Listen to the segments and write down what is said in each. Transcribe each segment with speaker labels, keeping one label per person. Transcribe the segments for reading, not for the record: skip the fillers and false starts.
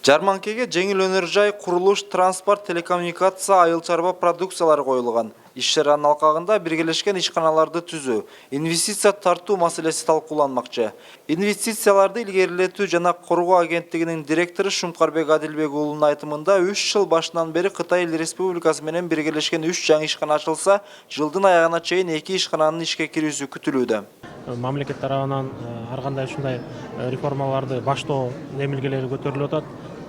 Speaker 1: Жарманкеге жеңил өнөр жай, курулуш, транспорт, телекоммуникация, айыл чарба продукциялары коюлган. Иш-чаранын алкагында биргелешкен ишканаларды түзүү, инвестиция тартуу маселеси талкууланмакчы. Инвестицияларды илгерилетүү жана коргоо агенттигинин директору Шумкарбек Адилбек уулунун айтымында 3 жыл башынан бери Кытай Эл Республикасы менен биргелешкен 3 жаңы ишкана ачылса, жылдын аягына чейин 2 ишкананын ишке кирүүсү күтүлүүдө.
Speaker 2: Мамлекет тарабынан ар кандай ушундай реформаларды баштоо немилгелери көтөрүлүп атат.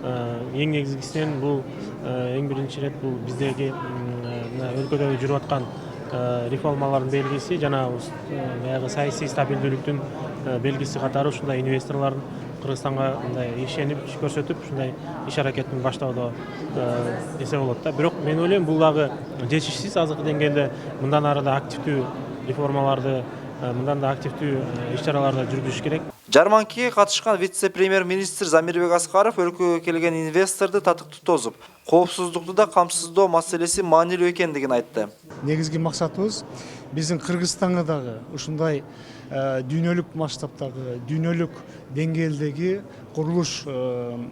Speaker 2: Эң негизгисинен бул эң биринчи ирет бул биздеги өлкөдө жүрүп аткан реформалардын белгиси жана баягы саясий стабилдүүлүктүн белгиси катары ушундай инвесторлордун Кыргызстанга мындай ишенип көрсөтүп ушундай иш аракетин баштоодо десе болот да. Бирок мен ойлойм бул дагы жетишсиз азыркы деңгээлде мындан ары да активдүү реформаларды мындан да активдүү иш-чараларды жүргүзүш керек.
Speaker 1: Жарманкеге катышкан вице-премьер-министр Замирбек Аскаров өлкөгө келген инвесторду татыктуу тосуп, коопсуздукту да камсыздоо маселеси маанилүү экендигин айтты.
Speaker 3: Негизги максатыбыз биздин Кыргызстанга дагы ушундай дүйнөлүк масштабтагы, дүйнөлүк деңгээлдеги курулуш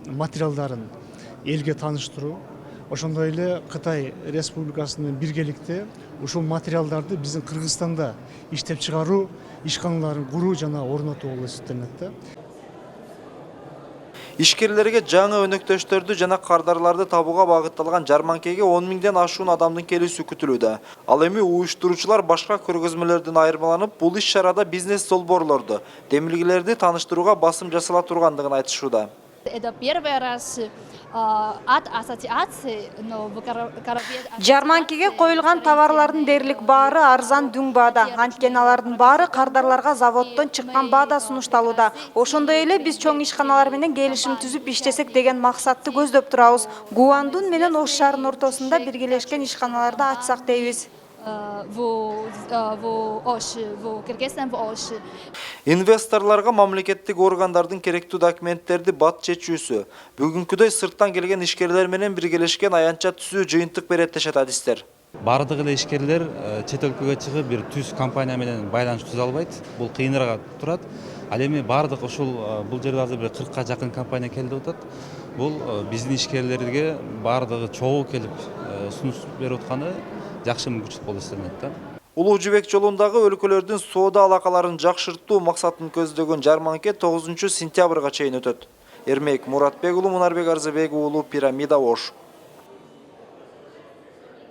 Speaker 3: материалдарын элге тааныштыруу. Ошондой эле Кытай Республикасы менен биргеликте ушул материалдарды биздин Кыргызстанда иштеп чыгаруу ишканаларын куруу жана орнотуу болуп эсептелет.
Speaker 1: Ишкерлерге жаңы өнөктөштөрдү жана кардарларды табууга багытталган жарманкеге 10 миңден ашуун адамдын келүүсү күтүлүүдө. Ал эми уюштуруучулар башка көргөзмөлөрдөн айырмаланып, бул иш-чарада бизнес долбоорлорду, демилгелерди тааныштырууга басым жасала тургандыгын айтышууда.
Speaker 4: Это первый раз от ассоциации, но
Speaker 5: Жарманкеге коюлган товарлардын дээрлик баары арзан дүң баада. Анткени алардын баары кардарларга заводдон чыккан баада сунушталууда. Ошондой эле биз чоң ишканалар менен келишим түзүп иштесек деген максатты көздөп турабыз. Гуандун менен Ош шаарынын ортосунда биргелешкен ишканаларды ачсак дейбиз.
Speaker 1: Инвесторлорго мамлекеттик органдардын керектүү документтерди бат чечүүсү, бүгүнкүдөй сырттан келген ишкерлер менен биргелешкен аянтча түзүү жыйынтык берет дешет адистер.
Speaker 6: Бардык эле ишкерлер чет өлкөгө чыгып бир түз компания менен байланыш түзө албайт. Бул кыйыныраак турат. Ал эми бардык ушул бул жерде азыр бир 40ка жакын компания келип атат. Бул биздин ишкерлерге бардыгы чогуу келип сунуш берип атканы жакшы мүмкүнчүлүк болуп эсептелет.
Speaker 1: Улуу жибек жолундагы өлкөлөрдүн соода алакаларын жакшыртуу максатын көздөгөн жарманке 9 сентябрга чейин өтөт. Эрмек Муратбек уулу, Мунарбек Арзыбек уулу, Пирамида, Ош.